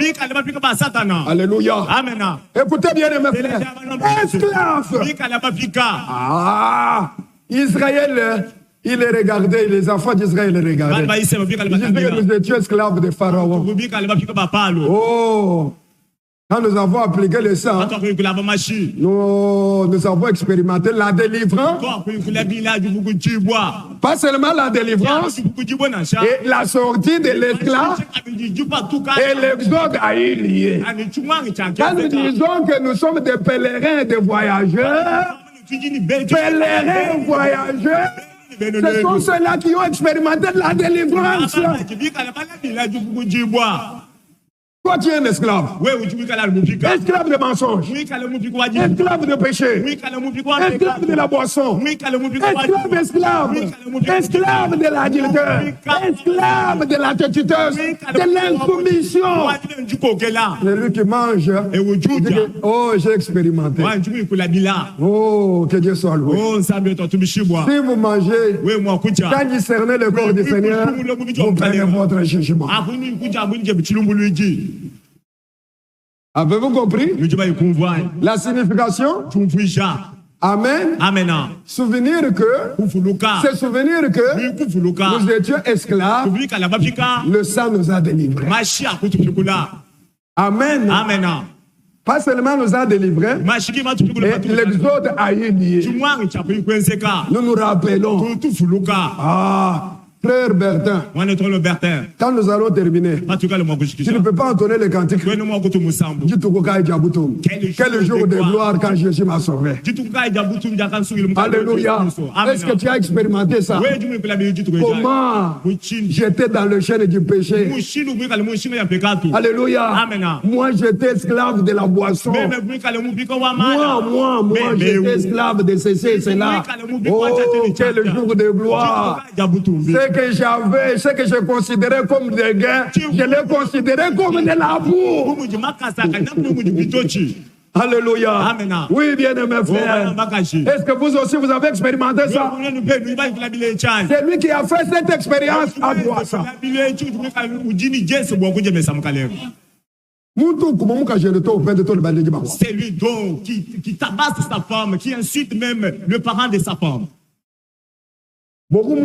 Alléluia. Amen. Écoutez bien mes frères. Esclave. Israël, il les regardait, les enfants d'Israël les regardaient. Ils disaient que nous étions esclaves de Pharaon. Oh! Quand nous avons appliqué le sang, nous avons expérimenté la délivrance. Pas seulement la délivrance, et la sortie de l'esclave, et l'exode a eu lieu. Quand nous disons que nous sommes des pèlerins et des voyageurs, pèlerins et voyageurs, ce sont ceux-là qui ont expérimenté la délivrance. Toi, tu es un esclave. Esclave de mensonge. Esclave de péché. Esclave de la boisson. Esclave. Esclave de l'adultère. Esclave de la tétitude. De l'insoumission. Celui qui mange. Oh, j'ai expérimenté. Oh, que Dieu soit loué. Si vous mangez, quand discernez le corps du Seigneur, vous prenez votre jugement. Avez-vous compris? La signification? Amen. Amen. Souvenir que, c'est souvenir que nous étions esclaves, le sang nous a délivrés. Amen. Amen. Pas seulement nous a délivrés, et l'exode a eu lieu. Nous nous rappelons. Frère Bertin, quand nous allons terminer, tu ne peux pas entonner les cantiques. Quel jour de gloire quand Jésus m'a sauvé. Alléluia. Est-ce que tu as expérimenté ça? Comment j'étais dans le chêne du péché? Alléluia. Moi j'étais esclave de la boisson. Moi j'étais esclave de ceci et cela. Oh, quel jour de gloire. Ce que je considérais comme des gains, je les considérais comme de la boue. Alléluia. Amen. Oui, bien aimé frère. Est-ce que vous aussi vous avez expérimenté ça? C'est lui qui a fait cette expérience à toi ça. C'est lui donc qui tabasse sa femme, qui insulte même le parent de sa femme. Donc pour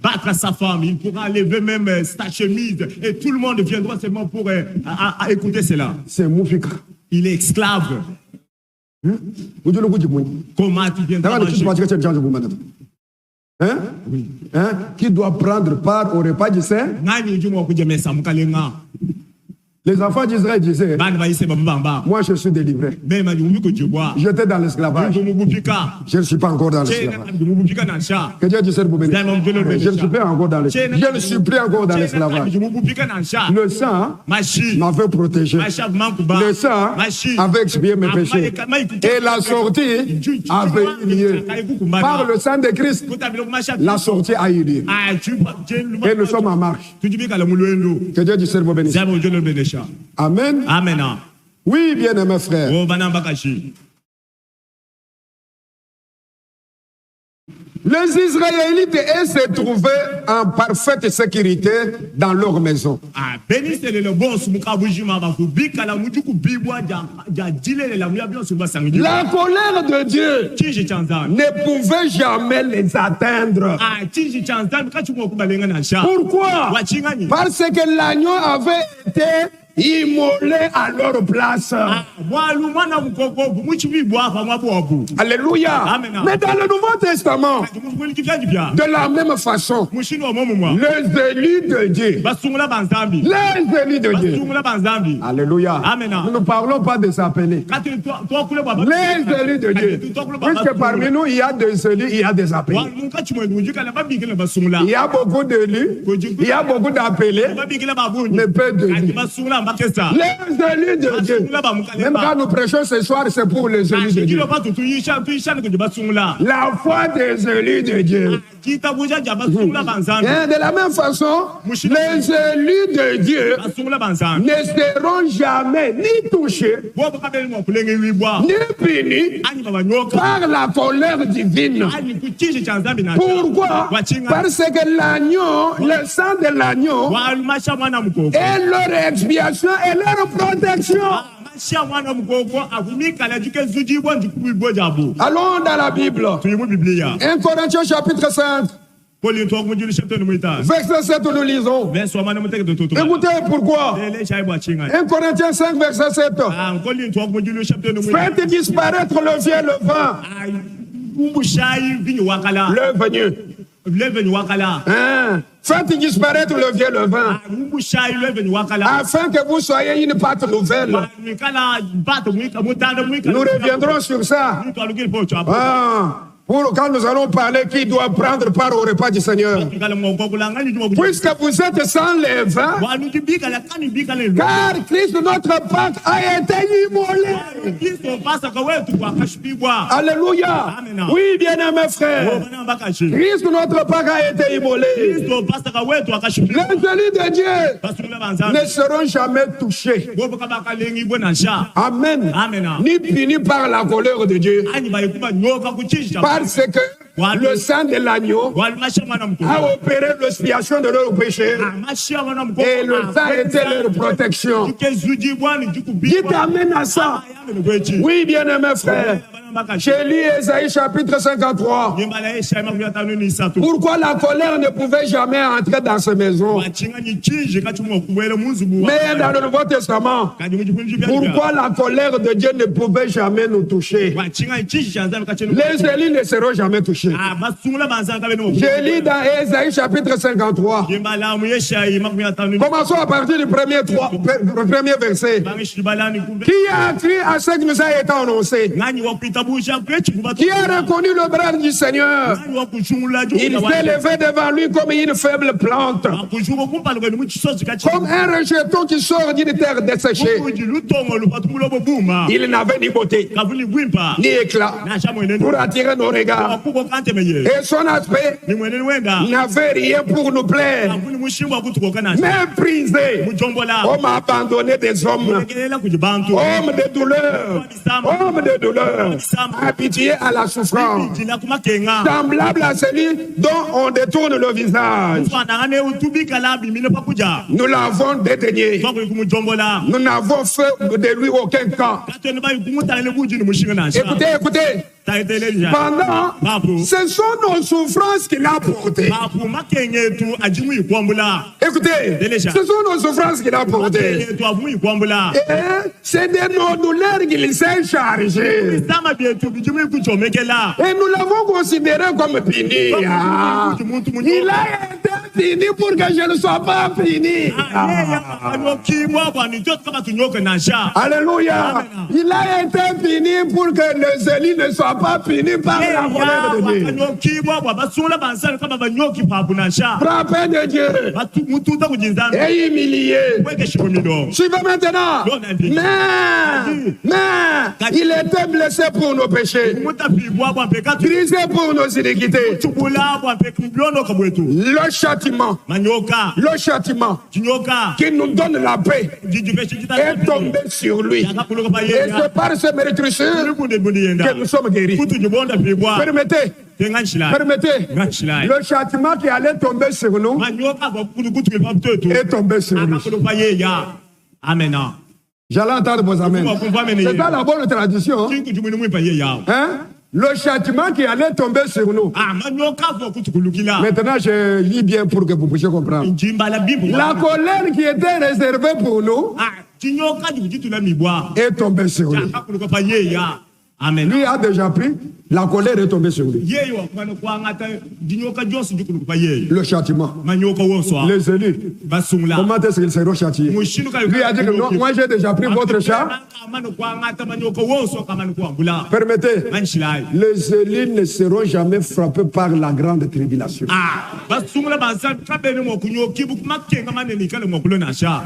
battre sa femme, il pourra lever même sa chemise et tout le monde viendra seulement pour écouter cela. C'est Moufika. Il est esclave. Comment tu viendras manger? Hein? Oui. Hein? Qui doit prendre part au repas du Saint? Les enfants d'Israël disaient, moi je suis délivré. J'étais dans l'esclavage. Je ne suis pas encore dans l'esclavage. Que Dieu dise pour bénir. Je ne suis pas encore dans l'esclavage. Je ne suis plus encore dans l'esclavage. Le sang m'avait protégé. Le sang avait expié mes péchés. Et la sortie avait eu lieu. Par le sang de Christ, la sortie a eu lieu. Et nous sommes en marche. Que Dieu dise pour bénir. Amen. Amen. Oui, bien-aimés frères. Les Israélites se trouvaient en parfaite sécurité dans leur maison. La colère de Dieu ne pouvait jamais les atteindre. Pourquoi? Parce que l'agneau avait été immolé à leur place. Alléluia. Amen. Mais dans le Nouveau Testament, de la même façon, les élus de Dieu, les élus de Dieu, alléluia. Amen. Nous ne parlons pas de s'appeler. Les élus de Dieu. Puisque parmi nous, il y a des élus, il y a des appelés. Il y a beaucoup d'élus, il y a beaucoup d'appelés, mais peu d'élus. Les élus de Dieu. Même quand nous prêchons ce soir, c'est pour les élus de Dieu. La foi des élus de Dieu. Et de la même façon, les élus de Dieu ne seront jamais ni touchés, ni punis par la colère divine. Pourquoi? Parce que l'agneau, le sang de l'agneau, est leur expiation et leur protection. Allons dans la Bible. 1 Corinthiens chapitre 5. Verset 7, nous lisons. Écoutez pourquoi. 1 Corinthiens 5, verset 7. Faites disparaître le vieux levain. Le venu. Faites disparaître le vieux levain, afin que vous soyez une pâte nouvelle. Nous reviendrons sur ça. Pour quand nous allons parler qui doit prendre part au repas du Seigneur. Puisque vous êtes sans levain, car Christ notre Pâque a été immolé. Alléluia. Amen. Oui, bien-aimés frères. Christ notre Pâque a été immolé. Les élus de Dieu ne seront jamais touchés. Amen. Ni punis par la colère de Dieu. Parce que le sang de l'agneau a opéré l'expiation de leurs péchés et le sang était leur protection. Dites amen à ça. Oui, bien-aimés frères. J'ai lu Ésaïe chapitre 53. Pourquoi la colère ne pouvait jamais entrer dans ces maisons? Mais dans le Nouveau Testament, pourquoi la colère de Dieu ne pouvait jamais nous toucher? Les élus ne seront jamais touchés. J'ai lu dans Ésaïe chapitre 53. Commençons à partir du premier verset. Qui a cru à ce qui nous a été annoncé? Qui a reconnu le bras du Seigneur? Il s'est levé devant lui comme une faible plante, comme un rejeton qui sort d'une terre desséchée. Il n'avait ni beauté, ni éclat pour attirer nos regards. Et son aspect n'avait rien pour nous plaire. Méprisé, homme abandonné des hommes, homme de douleur, habitué à la souffrance, semblable à celui dont on détourne le visage. Nous l'avons dédaigné. Nous n'avons fait de lui aucun cas. Écoutez. Pendant, ce sont nos souffrances qu'il a portées. Écoutez, ce sont nos souffrances qu'il a portées. Et c'est de nos douleurs qu'il s'est chargé. Et nous l'avons considéré comme puni. Il a été fini pour que je ne sois pas fini. Alléluia. Il a été fini pour que le zéli ne soit pas fini par la colère de Dieu. Frappé de Dieu et humilié. Suivez maintenant. Mais il était blessé pour nos péchés, brisé pour nos iniquités. Le châtiment qui nous donne la paix est tombé sur lui. Et c'est par ce méritrussure que nous sommes guéris. Permettez. Le châtiment qui allait tomber sur nous est tombé sur lui. Amen. J'allais entendre vos amens. C'est ça la bonne tradition. Hein? Le châtiment qui allait tomber sur nous. Maintenant, je lis bien pour que vous puissiez comprendre. La colère qui était réservée pour nous est tombée sur lui. Lui a déjà pris, la colère est tombée sur lui. Le châtiment. Les élus. Comment est-ce qu'ils seront châtiés? Lui a dit que non, moi j'ai déjà pris votre chat. Permettez, les élus ne seront jamais frappés par la grande tribulation.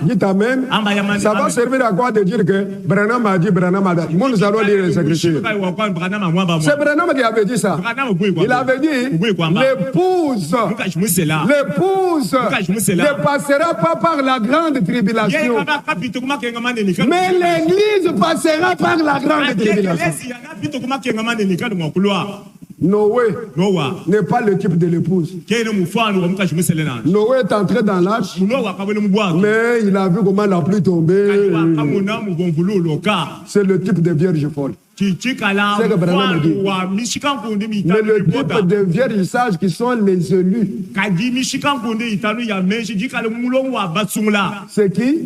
Dites amen. Ça va servir à quoi de dire que Branham a dit, Branham a dit. Nous allons lire les Écritures. C'est Branham qui avait dit ça. Il avait dit, l'épouse ne passera pas par la grande tribulation, mais l'église passera par la grande tribulation. Noé n'est pas le type de l'épouse. Noé est entré dans l'arche, mais il a vu comment la pluie tombait. C'est le type de vierge folle. C'est que Branham dit. Mais le type de vierges sages qui sont les élus. C'est qui?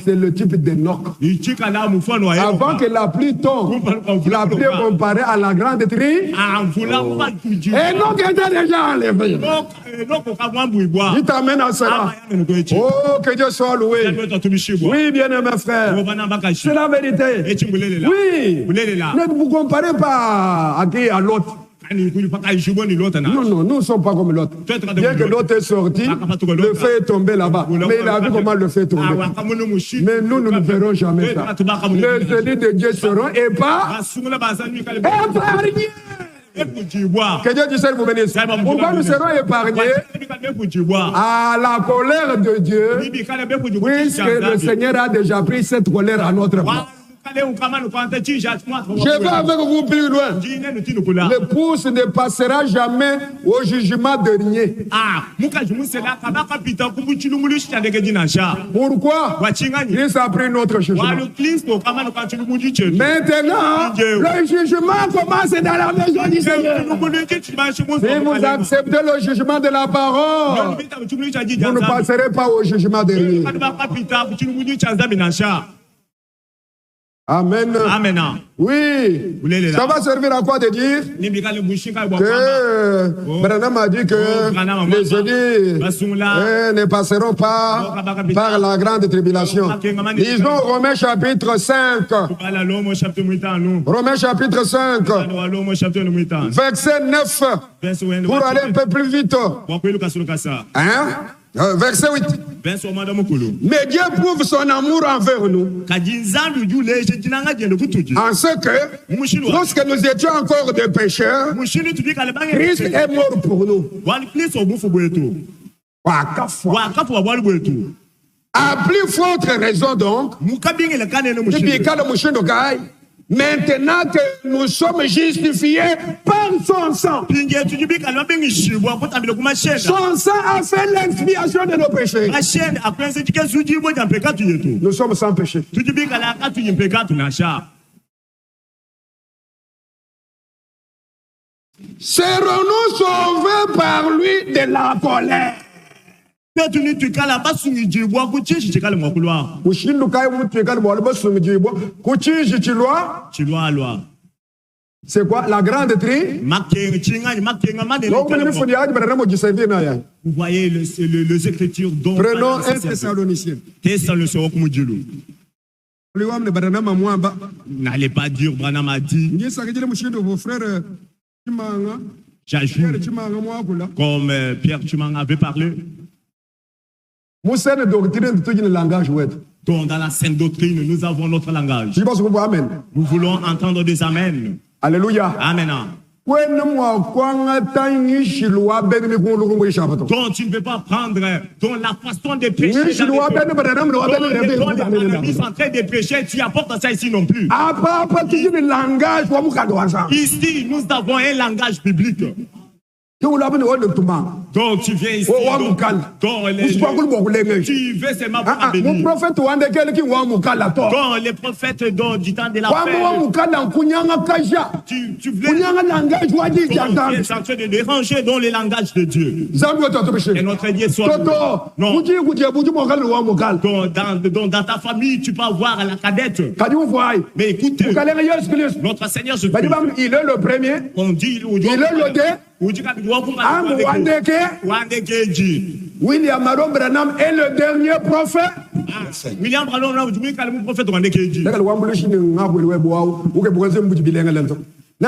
C'est le type d'Enoch. Avant que la pluie tombe, la pluie est comparée à la grande tri. Enoch était déjà enlevé. Il t'amène à cela. Oh, que Dieu soit loué. Oui, bien-aimé frère. C'est la vérité. Oui. Ne vous comparez pas à qui, à l'autre. Non, nous ne sommes pas comme l'autre. Bien que l'autre est sorti, le feu est tombé là-bas. Mais il a vu comment le feu est tombé. Mais nous ne verrons jamais ça. Les élus de Dieu seront épargnés. Que Dieu du ciel vous bénisse. Pourquoi nous serons épargnés à la colère de Dieu, puisque le Seigneur a déjà pris cette colère à notre place. Je vais avec vous plus loin. L'épouse ne passera jamais au jugement de rien. Pourquoi? Christ a pris notre jugement. Maintenant, le jugement commence dans la maison du Seigneur. Si vous acceptez le jugement de la parole, vous ne passerez pas au jugement de rien. Amen. Amen. Oui. Ça va servir à quoi de dire que Branham a dit que les élus ne passeront pas par la grande tribulation. Lisons Romains chapitre 5. Romains chapitre 5. Verset 9. Pour aller un peu plus vite. Hein? Verset 8. Mais Dieu prouve son amour envers nous en ce que lorsque nous étions encore des pécheurs, Christ est mort pour nous. À plus forte raison donc, maintenant que nous sommes justifiés par son sang. Son sang a fait l'expiation de nos péchés. Nous sommes sans péché. Serons-nous sauvés par lui de la colère? C'est quoi? La grande tri. Vous voyez les Écritures dont... Prenons 1 Thessaloniciens. N'allez pas dire Branham a dit. J'ajoute, comme Pierre Chimang avait parlé, donc, dans la sainte doctrine, nous avons notre langage. Nous voulons entendre des amens. Alléluia. Amen. Donc tu ne peux pas prendre la façon de prêcher. Ils sont en train de prêcher, tu apportes ça ici non plus. Ici, nous avons un langage biblique. Donc tu viens ici. Tu veux seulement pour bénir. Donc les prophètes du temps de la paix. Tu voulais de déranger dans le langage de Dieu. Et notre Dieu soit non. Dans ta famille, tu peux avoir la cadette. Mais écoute, notre Seigneur Jésus-Christ, il est le premier. On dit, il est le deux. William Maron Branham est le dernier prophète. William Branham est le dernier prophète. On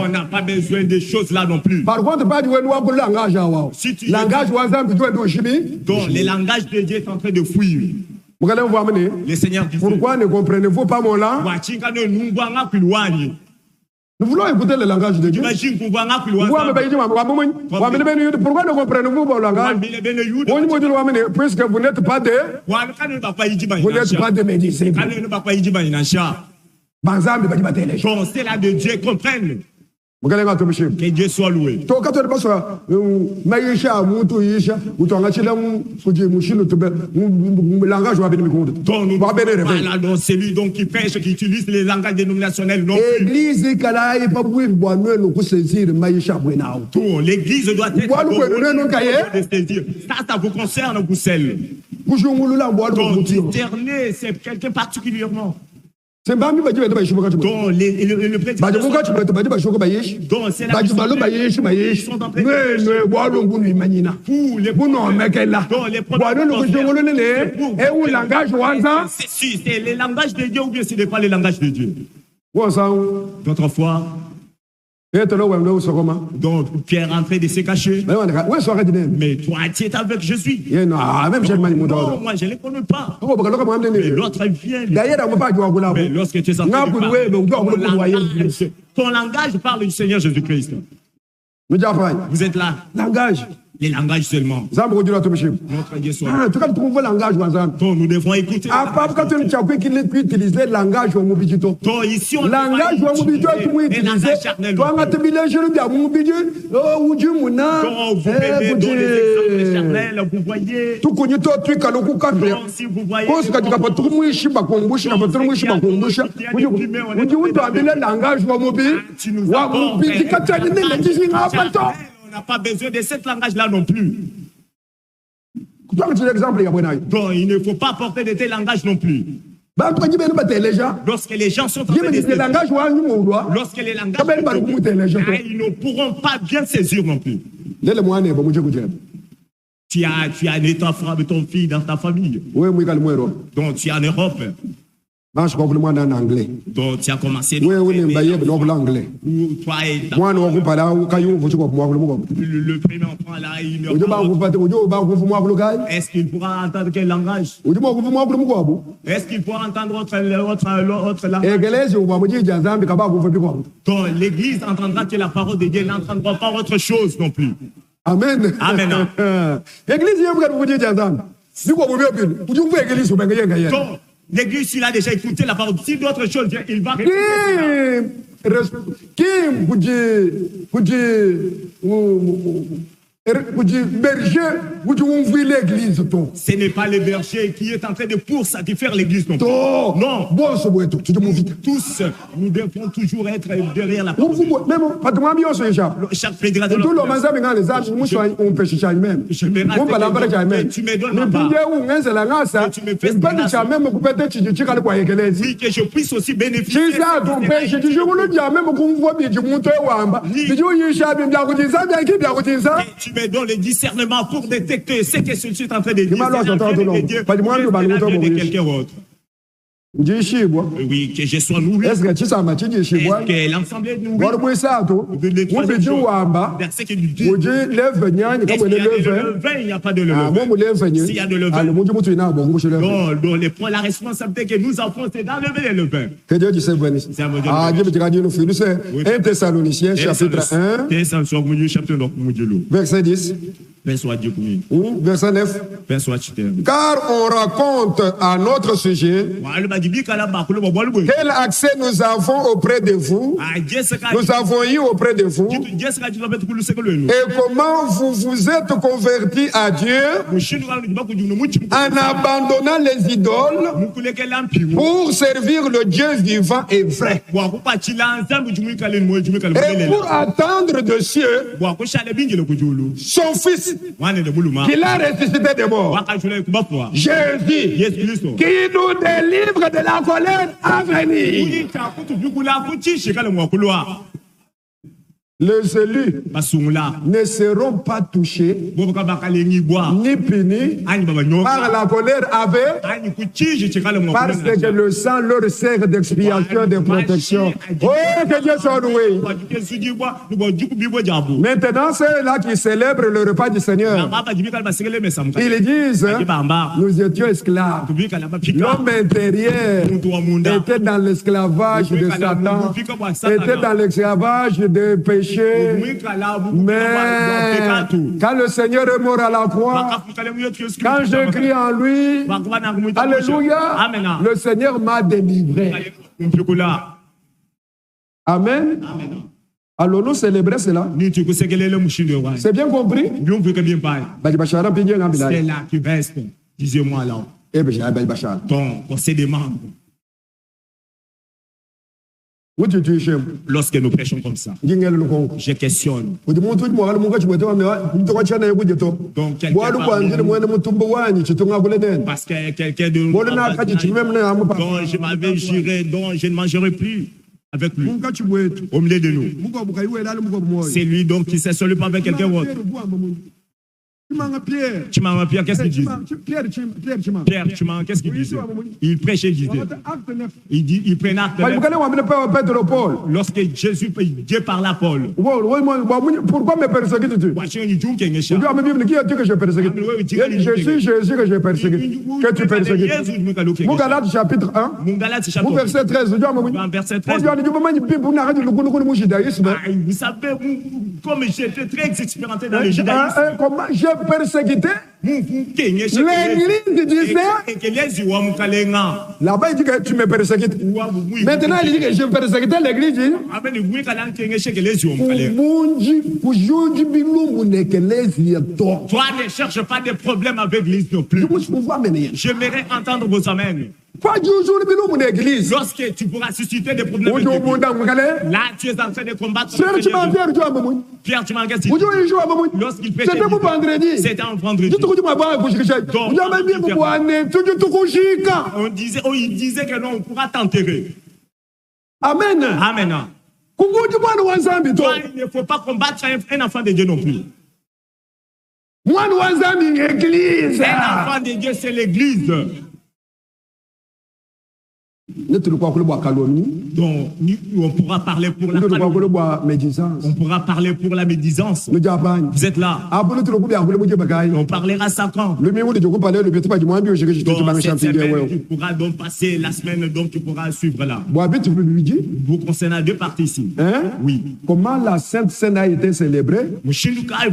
n'a pas besoin de choses là non plus. Par contre, pas du langage. Donc, les langages de Dieu sont en train de fuir. Le Seigneur dit, pourquoi ne comprenez-vous pas mon langue? Nous voulons écouter le langage de Dieu. Pourquoi ne comprenez-vous pas mon langage? Puisque vous n'êtes pas des médecins. C'est là de Dieu comprenne. Que Dieu soit loué. Donc, nous parlons celui donc qui prêche, qui utilise les langages dénominationnels. L'église doit être. Ça vous concerne, vous seul. Donc, discerner, c'est quelqu'un particulièrement. Donc, le président. Donc, c'est la c'est les langages de Dieu ou bien ce n'est pas les langages de Dieu. D'autres fois. Donc, Pierre est en train de se cacher. Mais toi, tu es avec Jésus. Non, moi, je ne les connais pas. Mais l'autre vient. Mais lorsque tu es sorti ton langage parle du Seigneur Jésus-Christ. Vous êtes là. Langage. Les langages seulement. Notre Dieu soit. Donc nous devons écouter. Utiliser le langage au mobidito. Donc ici on langage au mobidito tout utiliser. Toi on te bilage le bien mobidito. Oh ou Dieu mona. Donc vous mettez dans les exemples charnels, vous voyez. Tout connaît toi tu kaloku kabe. Si vous voyez. Parce que tu pas tout mouishi ba kombushi na pas tout mouishi ba kombushi. Vous dites tu as le langage au mobidito. Wa mobidito katani ne ndisi ngapato. On n'a pas besoin de ce langage-là non plus. Donc, il ne faut pas porter de tel langage non plus. Lorsque les gens sont en train de lorsque les langages ils ne pourront pas bien saisir non plus. Tu as ton frère, ton fils dans ta famille. Donc tu es en Europe. Je comprends en anglais. Donc tu as commencé l'anglais. Moi, le premier enfant là, est-ce qu'il pourra entendre quel langage? Est-ce qu'il pourra entendre autre langage? Donc l'église entendra que la parole de Dieu n'entendra pas autre chose non plus. Amen. Amen. L'église, il a déjà écouté la parole. Si d'autres choses, il va Ce n'est pas le berger qui est en train de satisfaire l'église non plus. Non. Tous, nous devons toujours être derrière la parole. Chaque prédicateur. Tu me donnes ma part. Tu me fais oui, que je puisse aussi bénéficier. Tu me donnes le discernement pour détecter ce que je suis en train de dire. De quelqu'un d'autre. Oui, que je sois nourri. Est-ce que l'ensemble nous verset qui nous dit est-ce qu'il y a de levain, il n'y a pas de levain. S'il y a de levain, la responsabilité que nous avons, c'est d'enlever les levains. Que Dieu te bénisse. 1 Thessaloniciens chapitre 1 verset 10. Verset 9. Car on raconte à notre sujet quel accès nous avons auprès de vous, nous avons eu auprès de vous, et comment vous vous êtes convertis à Dieu en abandonnant les idoles pour servir le Dieu vivant et vrai, et pour attendre de cieux son Fils qu'il a ressuscité des morts, Jésus, qui nous délivre de la colère à venir. Les élus ne seront pas touchés ni punis par la colère avec, parce que le sang leur sert d'expiation, de protection. Oh, que Dieu soit loué. Maintenant, ceux-là qui célèbrent le repas du Seigneur, ils disent, nous étions esclaves. L'homme intérieur était dans l'esclavage de Satan, était dans l'esclavage de péché. Mais quand le Seigneur est mort à la croix, quand je crie en lui, alléluia, le Seigneur m'a délivré. Amen. Alors nous célébrons cela. C'est bien compris? C'est là qui reste. Disez-moi là. Donc, c'est des membres. Lorsque nous prêchons comme ça, je questionne. Donc, parce que quelqu'un de dont je m'avais juré, dont je ne mangerai plus avec lui, au milieu de nous. C'est lui donc qui s'est seulement avec quelqu'un d'autre. Pierre, qu'est-ce qu'il dit? Pierre, qu'est-ce qu'il disait? Il prêchait, il disait. Il prenait acte. Lorsque Dieu parle à Paul. Pourquoi me persécutes-tu? Que je persécute. Je suis Jésus que je persécute. Que tu persécutes. Galates chapitre 1. Verset 13. Verset 13. Vous savez, comme j'étais très expérimenté dans le judaïsme. Comment j'ai persécuté l'église disait. Là-bas il dit que tu me persécutes. Maintenant il dit que je persécutais l'église. Toi ne cherche pas de problème avec l'église non plus. J'aimerais entendre vos amens. Lorsque tu pourras susciter des problèmes avec l'église, là tu es en train de combattre. Pierre, tu m'as engagé. Lorsqu'il prêchait, c'était un vendredi. Il disait que non, on pourra t'enterrer. Amen. Amen. Toi, il ne faut pas combattre un enfant de Dieu non plus. Un enfant de Dieu, c'est l'église. Donc, on pourra parler pour la médisance. On pourra parler pour la médisance. Vous êtes là. On parlera 5 ans. Donc, cette semaine, tu pourras donc passer la semaine, donc tu pourras suivre là. Vous concernez 2 parties ici. Oui. Comment la Sainte Seine a été célébrée?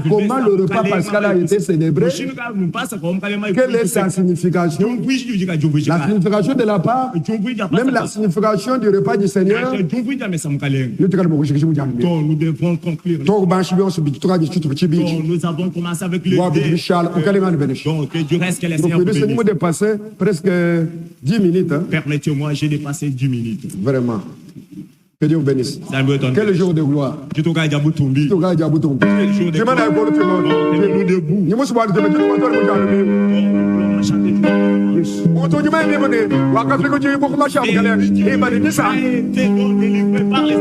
Comment le repas pascal a été célébré? Quelle est sa signification? La signification de la part Même la signification du repas du Seigneur. Nous devons conclure. Nous avons commencé avec le donc du reste que les Seigneurs nous dépassé presque 10 minutes. Permettez-moi, j'ai dépassé 10 minutes. Vraiment. Que Dieu vous bénisse. Quel jour de gloire. Je te regarde à Boutoumbi. Quel jour de gloire.